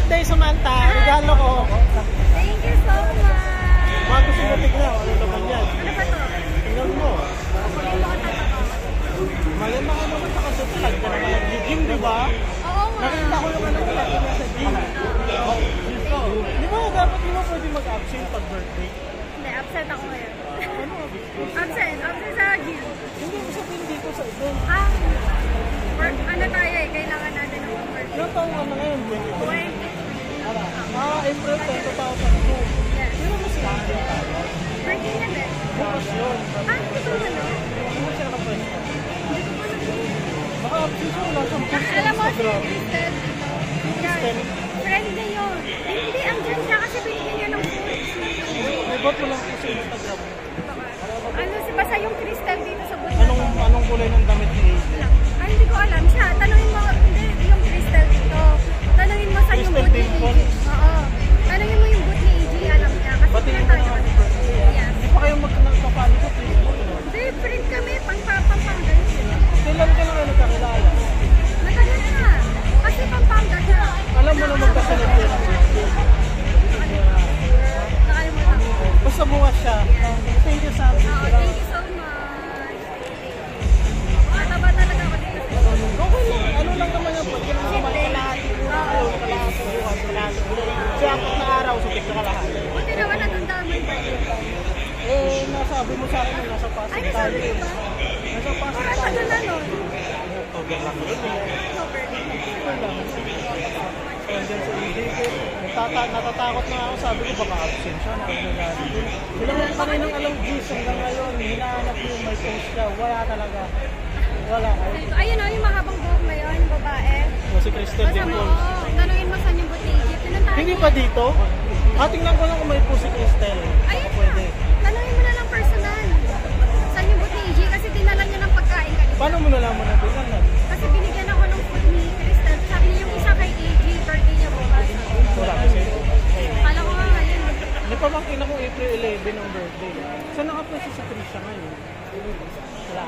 birthday, Samantha. Regalo ko. Thank you so much. Bago sila tignan, ano naman yan? Ano ba to? Tingnan mo. Kunin mo ka tatakot. Maganda ka naman sa kasutlag ka naman nag-gym, di ba? Oo nga. Nakita ko yung ano ko natin sa gym. Di ba dapat di mo pwede mag-absent pag birthday? Hindi, upset ako ngayon. Upset sa gym. Hindi ko sabihin dito sa event. Work, ano tayo eh, kailangan natin ng work. Ilang taong ka na ngayon? 20. April 10, 2002. Yes. Di ba mas birthday tayo? Birthday na din. Bukas yun. Hindi ko ano? Hindi mo siya naka-pwesto. Hindi ko pa nag- Baka absent yun, wala siyang post sa Alam mo si Instagram. Kristen dito. Kristen? Friend na yun. Hindi, andyan siya kasi binigyan niya ng food. May bot mo lang po sa Instagram. Ano, basta yung Kristen dito sa booth. Anong kulay ng damit ni AJ? Ay, hindi ko alam siya. Tanungin mo, hindi, yung Crystal dito. Tanungin mo sa yung Crystal boot ni AG. Dimples? Oo. Tanungin mo yung boot ni AG, alam niya. Kasi Batiin mo pinatawag na ako. happy birthday. Yes. Hindi pa kayo magkakapali sa Facebook. Hindi, friend kami, Pampanga yun. Kailan ka na kayo nagkakilala? Matagal na. Kasi Pampanga siya. Alam mo na magkasunod yun ang birthday. Nakalimutan ko. Basta bukas siya. Thank you, Sam. Oo, thank you so much. Mataba talaga ako dito. Okay lang. Ano lang naman yan po? Hindi naman naman kalahati. Kalahati bukas. Kalahati. Kasi 4 na araw, supit na kalahati. Buti naman natandaan mo yung birthday. Nasabi mo sa akin na nasa Pasig Ay, tayo. nasabi ko ba? Nasa Pasig Parang tayo. tagal na nun. October lang yun. October. October lang. Andyan sa EJK. Natatakot na ako. Sabi ko baka absent siya. Nakagagalit. Ilang mo kaninang alam G's hanggang ngayon. Hinahanap yung may post siya. Wala talaga. Wala. Ayun o, yung mahabang buhok na yun, babae. Si Kristen Basta mo, Dimples. oo. Tanungin mo saan yung butigi. Pinuntahan Hindi niya. pa dito? Tingnan ko lang kung may post si Kristen. Ayun na. Pwede. Tanungin mo na lang personal. Saan yung butigi? Kasi tinala niya ng pagkain kanina. Paano mo nalaman na pinanag? Kasi binigyan ako ng food ni Crystal. Sabi niya yung isa kay AG, birthday niya bukas. Wala kasi. Kala ko nga ngayon. Hindi pa bang kinakong April 11 ang birthday. Saan nakapwesto si Trisha ngayon? Wala.